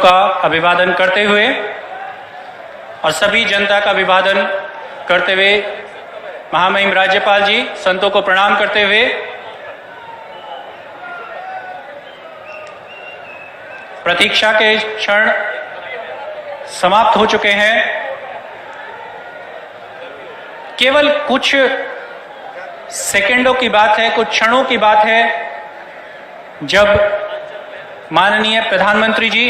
का अभिवादन करते हुए और सभी जनता का अभिवादन करते हुए महामहिम राज्यपाल जी संतों को प्रणाम करते हुए प्रतीक्षा के क्षण समाप्त हो चुके हैं। केवल कुछ सेकंडों की बात है, कुछ क्षणों की बात है जब माननीय प्रधानमंत्री जी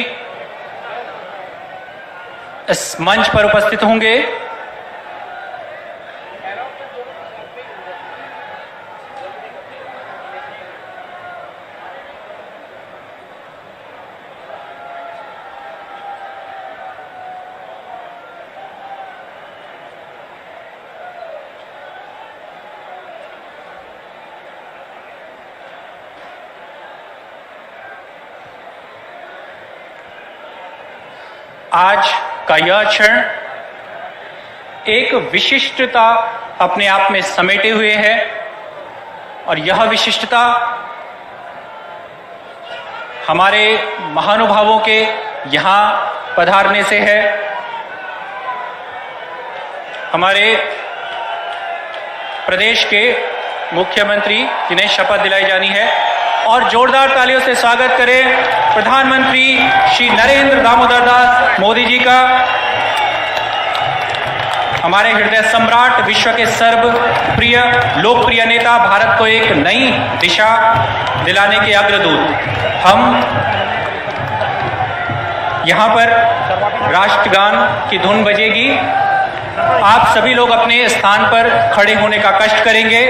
इस मंच पर उपस्थित होंगे। आज का यह क्षण एक विशिष्टता अपने आप में समेटे हुए है और यह विशिष्टता हमारे महानुभावों के यहां पधारने से है। हमारे प्रदेश के मुख्यमंत्री जिन्हें शपथ दिलाई जानी है, और जोरदार तालियों से स्वागत करें प्रधानमंत्री श्री नरेंद्र दामोदर दास मोदी जी का। हमारे हृदय सम्राट, विश्व के सर्वप्रिय लोकप्रिय नेता, भारत को एक नई दिशा दिलाने के अग्रदूत। हम यहां पर राष्ट्रगान की धुन बजेगी। आप सभी लोग अपने स्थान पर खड़े होने का कष्ट करेंगे।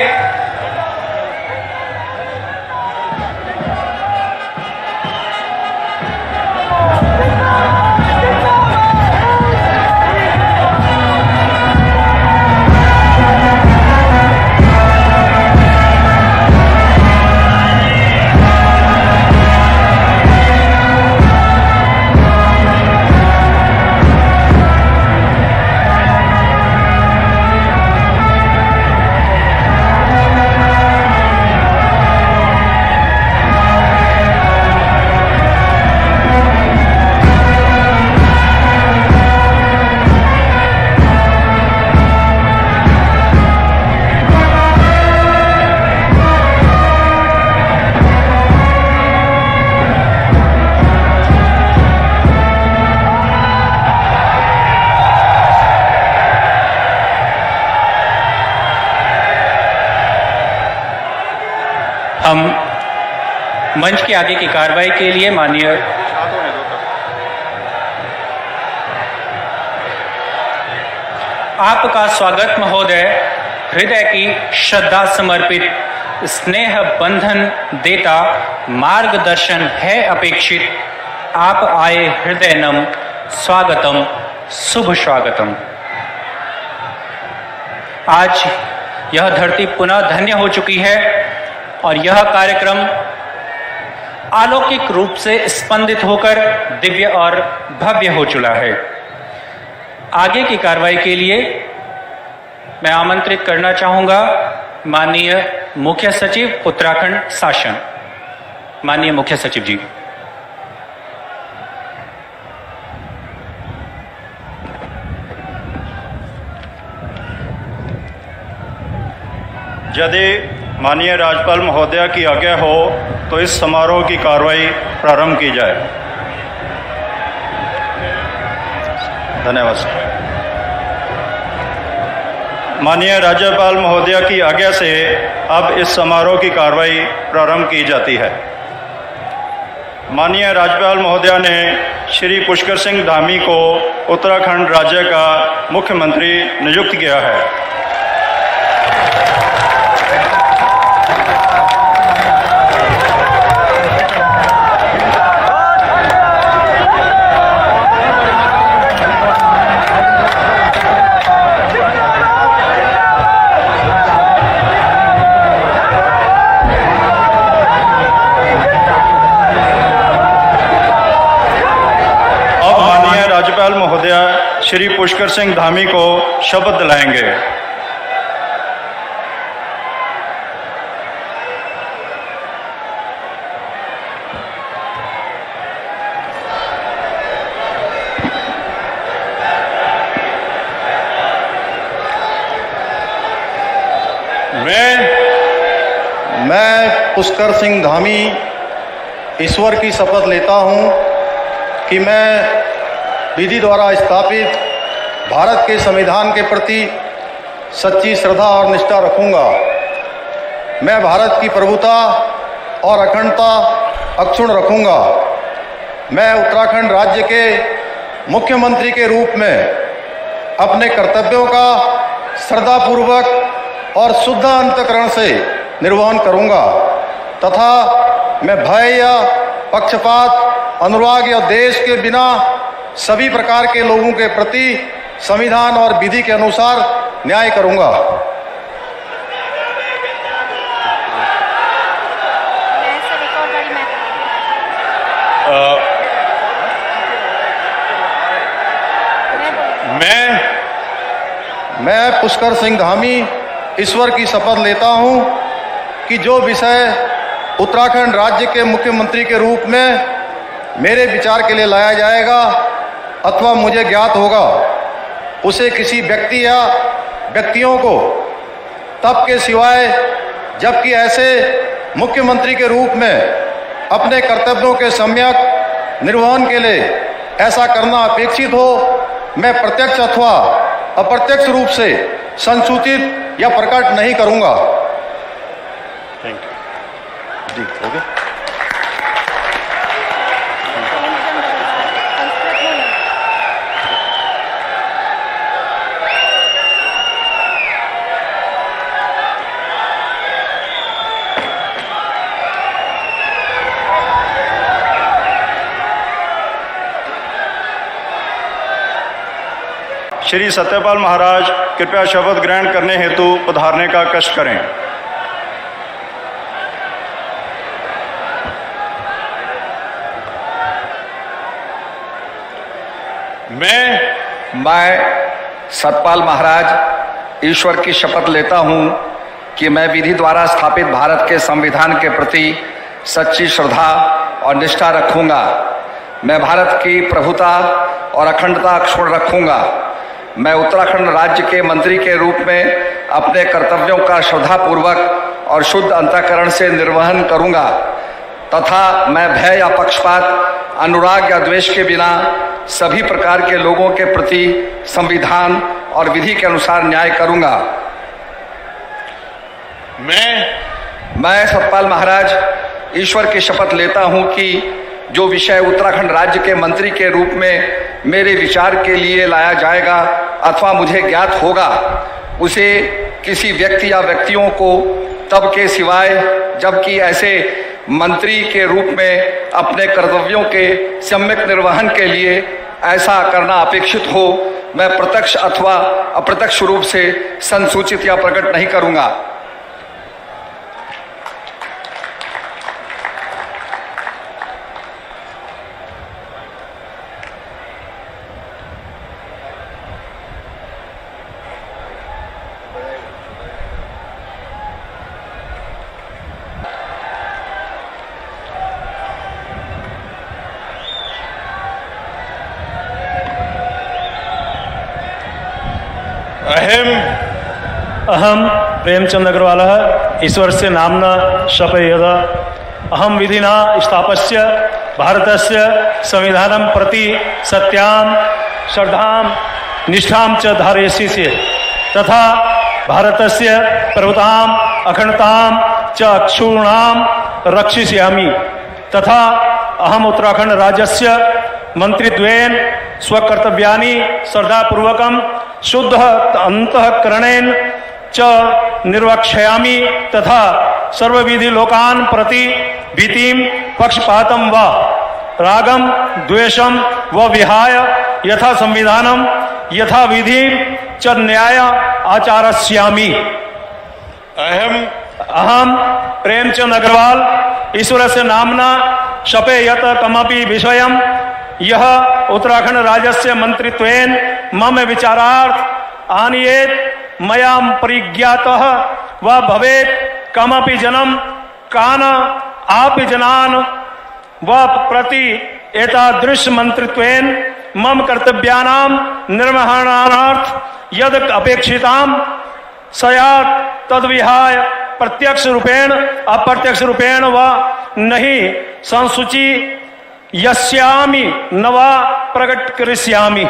हम मंच के आगे की कार्रवाई के लिए माननीय आपका स्वागत महोदय। हृदय की श्रद्धा समर्पित, स्नेह बंधन देता, मार्गदर्शन है अपेक्षित। आप आए हृदय नम, स्वागतम, शुभ स्वागतम। आज यह धरती पुनः धन्य हो चुकी है और यह कार्यक्रम अलौकिक रूप से स्पंदित होकर दिव्य और भव्य हो चुका है। आगे की कार्रवाई के लिए मैं आमंत्रित करना चाहूंगा माननीय मुख्य सचिव उत्तराखंड शासन, माननीय मुख्य सचिव जी। यदि माननीय राज्यपाल महोदया की आज्ञा हो तो इस समारोह की कार्रवाई प्रारंभ की जाए। धन्यवाद। माननीय राज्यपाल महोदया की आज्ञा से अब इस समारोह की कार्रवाई प्रारंभ की जाती है। माननीय राज्यपाल महोदया ने श्री पुष्कर सिंह धामी को उत्तराखंड राज्य का मुख्यमंत्री नियुक्त किया है। राज्यपाल महोदया श्री पुष्कर सिंह धामी को शपथ दिलाएंगे। मैं पुष्कर सिंह धामी ईश्वर की शपथ लेता हूँ कि मैं विधि द्वारा स्थापित भारत के संविधान के प्रति सच्ची श्रद्धा और निष्ठा रखूँगा। मैं भारत की प्रभुता और अखंडता अक्षुण्ण रखूँगा। मैं उत्तराखंड राज्य के मुख्यमंत्री के रूप में अपने कर्तव्यों का श्रद्धापूर्वक और शुद्ध अंतःकरण से निर्वहन करूँगा तथा मैं भय या पक्षपात, अनुराग या देश के बिना सभी प्रकार के लोगों के प्रति संविधान और विधि के अनुसार न्याय करूँगा। मैं पुष्कर सिंह धामी ईश्वर की शपथ लेता हूँ कि जो विषय उत्तराखंड राज्य के मुख्यमंत्री के रूप में मेरे विचार के लिए लाया जाएगा अथवा मुझे ज्ञात होगा, उसे किसी व्यक्ति या व्यक्तियों को तब के सिवाय जबकि ऐसे मुख्यमंत्री के रूप में अपने कर्तव्यों के सम्यक निर्वहन के लिए ऐसा करना अपेक्षित हो, मैं प्रत्यक्ष अथवा अप्रत्यक्ष रूप से संसूचित या प्रकट नहीं करूंगा। थैंक यू जी। हो गया। श्री सत्यपाल महाराज कृपया शपथ ग्रहण करने हेतु पधारने का कष्ट करें। मैं सतपाल महाराज ईश्वर की शपथ लेता हूं कि मैं विधि द्वारा स्थापित भारत के संविधान के प्रति सच्ची श्रद्धा और निष्ठा रखूंगा। मैं भारत की प्रभुता और अखंडता अक्षुण्ण रखूंगा। मैं उत्तराखंड राज्य के मंत्री के रूप में अपने कर्तव्यों का श्रद्धापूर्वक और शुद्ध अंतःकरण से निर्वहन करूंगा तथा मैं भय या पक्षपात, अनुराग या द्वेष के बिना सभी प्रकार के लोगों के प्रति संविधान और विधि के अनुसार न्याय करूंगा। मैं सतपाल महाराज ईश्वर की शपथ लेता हूं कि जो विषय उत्तराखंड राज्य के मंत्री के रूप में मेरे विचार के लिए लाया जाएगा अथवा मुझे ज्ञात होगा, उसे किसी व्यक्ति या व्यक्तियों को तब के सिवाय जबकि ऐसे मंत्री के रूप में अपने कर्तव्यों के सम्यक निर्वहन के लिए ऐसा करना अपेक्षित हो, मैं प्रत्यक्ष अथवा अप्रत्यक्ष रूप से संसूचित या प्रकट नहीं करूंगा। अहम प्रेमचंद अग्रवाल ईश्वर से नामना शपयेद अहम विधिना स्थापस्य भारतस्य संविधानं प्रति सत्यां श्रद्धां निष्ठां च धारयिष्ये तथा भारतस्य प्रभुतां अखंडतां च अक्षुण्णां रक्षिष्यामि तथा अहम उत्तराखंड राज्यस्य मंत्रित्वेन स्वकर्तव्यानि श्रद्धापूर्वकं शुद्ध अंतःकरणेन च निर्वक्ष्यामि तथा सर्वविधि लोकान् प्रति भीतिं पक्षपातं व रागं द्वेषं व विहाय यथा संविधानं यथा विधि च न्याय आचरिष्यामि। अहम प्रेमचंद अग्रवाल ईश्वर से नामना शपयत कमपि विषयं यह उत्तराखंड राज्यस्य मंत्रित्वेन मम विचारार्थ आनीयेत मया परिज्ञातः व भवेत् कमपि जनं कान आपि जनान् व प्रति एतादृश मंत्रित्वेन मम कर्तव्यानां निर्वहणार्थ यद अपेक्षितां स्यात् तद्विहाय प्रत्यक्ष रूपेण अप्रत्यक्ष रूपेण व नहीं संसूची यस्यामि न वा प्रकट करिष्यामि।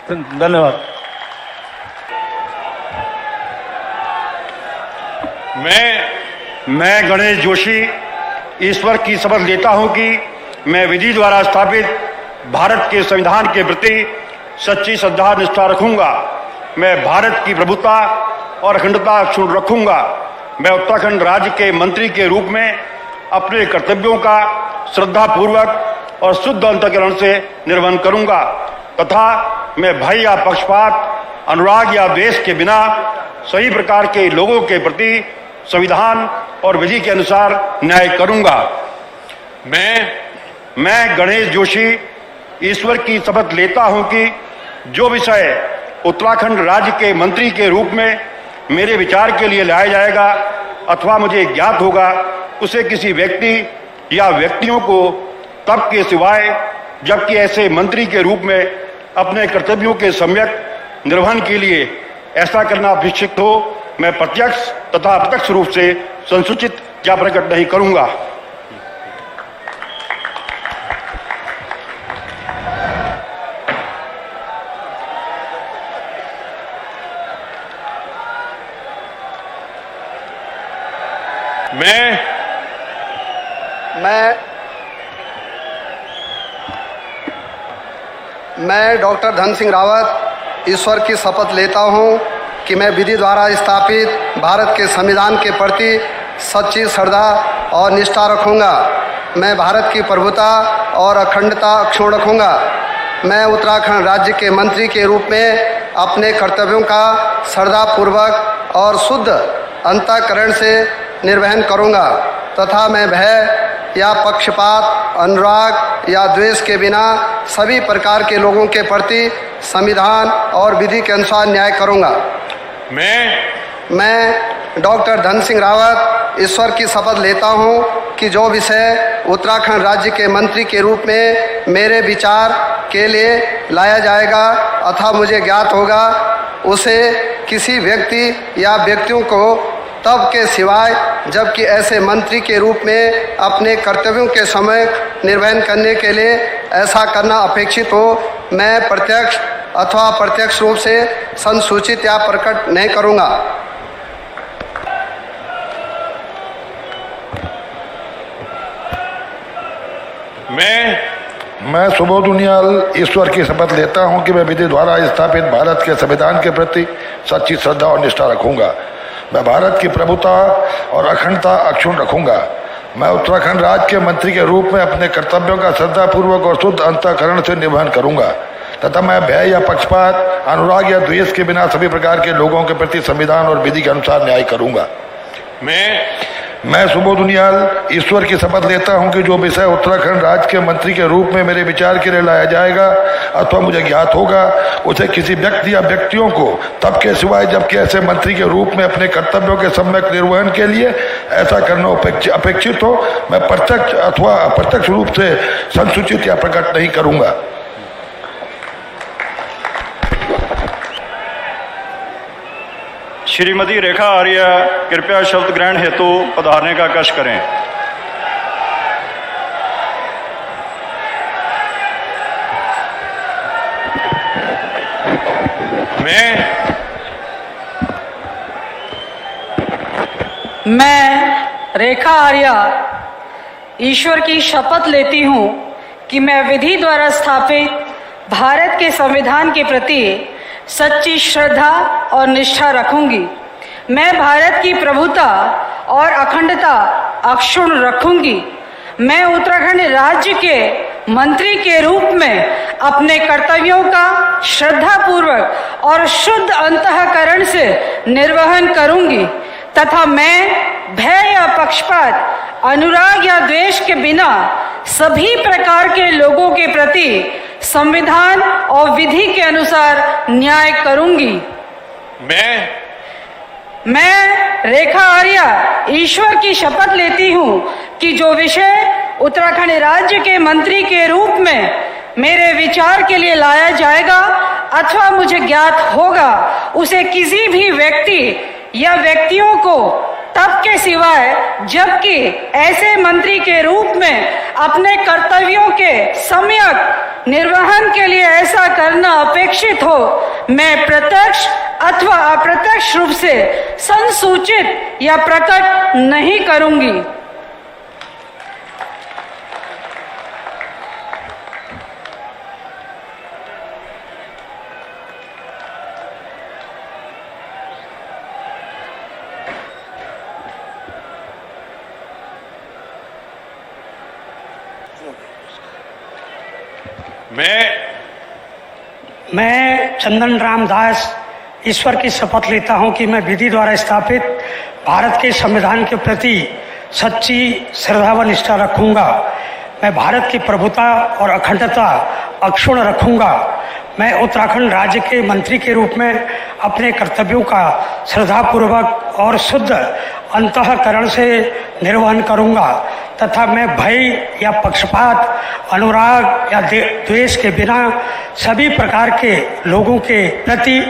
धन्यवाद। मैं गणेश जोशी ईश्वर की शपथ लेता हूं कि मैं विधि द्वारा स्थापित भारत के संविधान के प्रति सच्ची श्रद्धा निष्ठा रखूंगा। मैं भारत की प्रभुता और अखंडता अक्षुण्ण रखूंगा। मैं उत्तराखंड राज्य के मंत्री के रूप में अपने कर्तव्यों का श्रद्धापूर्वक और शुद्ध अंतःकरण से निर्वहन करूंगा तथा मैं भय या पक्षपात, अनुराग या द्वेष के बिना सभी प्रकार के लोगों के प्रति संविधान और विधि के अनुसार न्याय करूंगा। मैं गणेश जोशी ईश्वर की शपथ लेता हूं कि जो विषय उत्तराखंड राज्य के मंत्री के रूप में मेरे विचार के लिए लाया जाएगा अथवा मुझे ज्ञात होगा उसे किसी व्यक्ति या व्यक्तियों को तब के सिवाय जबकि ऐसे मंत्री के रूप में अपने कर्तव्यों के सम्यक निर्वहन के लिए ऐसा करना अपेक्षित हो मैं प्रत्यक्ष तथा अप्रत्यक्ष रूप से संसूचित या प्रकट नहीं करूंगा। मैं डॉक्टर धन सिंह रावत ईश्वर की शपथ लेता हूं कि मैं विधि द्वारा स्थापित भारत के संविधान के प्रति सच्ची श्रद्धा और निष्ठा रखूंगा। मैं भारत की प्रभुता और अखंडता अक्षुण्ण रखूंगा। मैं उत्तराखंड राज्य के मंत्री के रूप में अपने कर्तव्यों का श्रद्धापूर्वक और शुद्ध अंतःकरण से निर्वहन करूंगा तथा मैं भय या पक्षपात, अनुराग या द्वेष के बिना सभी प्रकार के लोगों के प्रति संविधान और विधि के अनुसार न्याय करूंगा। मैं डॉक्टर धन सिंह रावत ईश्वर की शपथ लेता हूं कि जो विषय उत्तराखंड राज्य के मंत्री के रूप में मेरे विचार के लिए लाया जाएगा अथवा मुझे ज्ञात होगा उसे किसी व्यक्ति या व्यक्तियों को तब के सिवाय जबकि ऐसे मंत्री के रूप में अपने कर्तव्यों के समय निर्वहन करने के लिए ऐसा करना अपेक्षित हो मैं प्रत्यक्ष अथवा अप्रत्यक्ष रूप से संसूचित या प्रकट नहीं करूंगा। मैं सुबोध उनियाल ईश्वर की शपथ लेता हूं कि मैं विधि द्वारा स्थापित भारत के संविधान के प्रति सच्ची श्रद्धा और निष्ठा रखूंगा। मैं भारत की प्रभुता और अखंडता अक्षुण्ण रखूंगा। मैं उत्तराखंड राज्य के मंत्री के रूप में अपने कर्तव्यों का श्रद्धापूर्वक और शुद्ध अंतःकरण से निर्वहन करूंगा तथा मैं भय या पक्षपात, अनुराग या द्वेष के बिना सभी प्रकार के लोगों के प्रति संविधान और विधि के अनुसार न्याय करूंगा। मैं सुबोध उनियाल ईश्वर की शपथ लेता हूं कि जो विषय उत्तराखंड राज्य के मंत्री के रूप में मेरे विचार के लिए लाया जाएगा अथवा मुझे ज्ञात होगा उसे किसी व्यक्ति या व्यक्तियों को तब के सिवाय जबकि ऐसे मंत्री के रूप में अपने कर्तव्यों के सम्यक निर्वहन के लिए ऐसा करना अपेक्षित हो मैं प्रत्यक्ष अथवा अप्रत्यक्ष रूप से संसूचित या प्रकट नहीं करूंगा। श्रीमती रेखा आर्य कृपया शब्द ग्रहण हेतु पधारने का कष्ट करें। मैं रेखा आर्य ईश्वर की शपथ लेती हूँ कि मैं विधि द्वारा स्थापित भारत के संविधान के प्रति सच्ची श्रद्धा और निष्ठा रखूंगी। मैं भारत की प्रभुता और अखंडता अक्षुण्ण रखूंगी। मैं उत्तराखंड राज्य के मंत्री के रूप में अपने कर्तव्यों का श्रद्धापूर्वक और शुद्ध अंतःकरण से निर्वहन करूंगी तथा मैं भय या पक्षपात, अनुराग या द्वेष के बिना सभी प्रकार के लोगों के प्रति संविधान और विधि के अनुसार न्याय करूंगी। मैं रेखा आर्य ईश्वर की शपथ लेती हूँ कि जो विषय उत्तराखंड राज्य के मंत्री के रूप में मेरे विचार के लिए लाया जाएगा अथवा मुझे ज्ञात होगा उसे किसी भी व्यक्ति या व्यक्तियों को तब के सिवाय जबकि ऐसे मंत्री के रूप में अपने कर्तव्यों के सम्यक निर्वहन के लिए ऐसा करना अपेक्षित हो, मैं प्रत्यक्ष अथवा अप्रत्यक्ष रूप से संसूचित या प्रकट नहीं करूंगी। मैं चंदन राम दास ईश्वर की शपथ लेता हूं कि मैं विधि द्वारा स्थापित भारत के संविधान के प्रति सच्ची श्रद्धा व निष्ठा रखूंगा। मैं भारत की प्रभुता और अखंडता अक्षुण्ण रखूंगा। मैं उत्तराखंड राज्य के मंत्री के रूप में अपने कर्तव्यों का श्रद्धापूर्वक और शुद्ध अंतःकरण से निर्वहन करूंगा तथा मैं भय या पक्षपात, अनुराग या द्वेष के बिना सभी प्रकार के लोगों के प्रति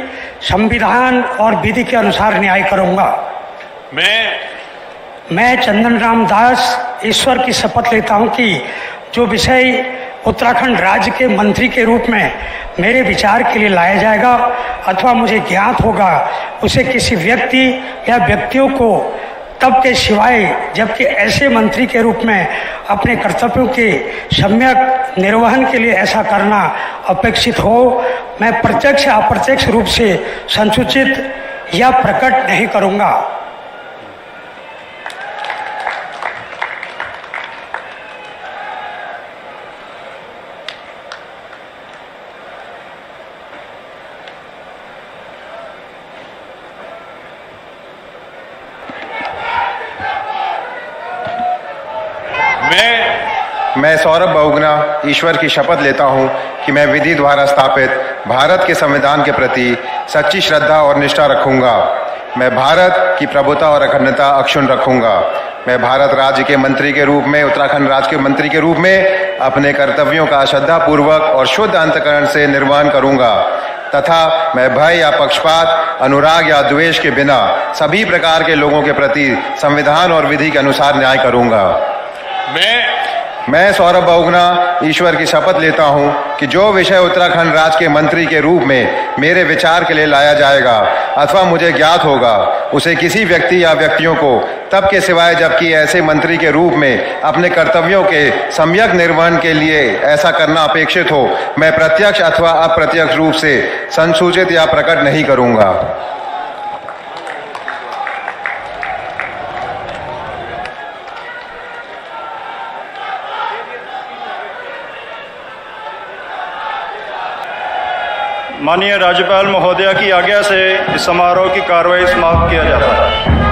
संविधान और विधि के अनुसार न्याय करूंगा। मैं चंदन राम दास ईश्वर की शपथ लेता हूं कि जो विषय उत्तराखंड राज्य के मंत्री के रूप में मेरे विचार के लिए लाया जाएगा अथवा मुझे ज्ञात होगा, उसे किसी व्यक्ति या व्यक्तियों को तब के सिवाय जबकि ऐसे मंत्री के रूप में अपने कर्तव्यों के सम्यक निर्वहन के लिए ऐसा करना अपेक्षित हो, मैं प्रत्यक्ष या अप्रत्यक्ष रूप से संसूचित या प्रकट नहीं करूंगा। मैं सौरभ बहुगुणा ईश्वर की शपथ लेता हूं कि मैं विधि द्वारा स्थापित भारत के संविधान के प्रति सच्ची श्रद्धा और निष्ठा रखूंगा। मैं भारत की प्रभुता और अखंडता अक्षुण्ण रखूंगा। मैं भारत राज्य के मंत्री के रूप में, उत्तराखंड राज्य के मंत्री के रूप में अपने कर्तव्यों का श्रद्धापूर्वक और शुद्ध अंतःकरण से निर्वहन करूंगा तथा मैं भय या पक्षपात, अनुराग या द्वेष के बिना सभी प्रकार के लोगों के प्रति संविधान और विधि के अनुसार न्याय करूंगा। मैं सौरभ बहुगुणा ईश्वर की शपथ लेता हूं कि जो विषय उत्तराखंड राज्य के मंत्री के रूप में मेरे विचार के लिए लाया जाएगा अथवा मुझे ज्ञात होगा, उसे किसी व्यक्ति या व्यक्तियों को तब के सिवाय जबकि ऐसे मंत्री के रूप में अपने कर्तव्यों के सम्यक निर्वहन के लिए ऐसा करना अपेक्षित हो, मैं प्रत्यक्ष अथवा अप्रत्यक्ष रूप से संसूचित या प्रकट नहीं करूंगा। माननीय राज्यपाल महोदया की आज्ञा से इस समारोह की कार्रवाई समाप्त किया जाता है।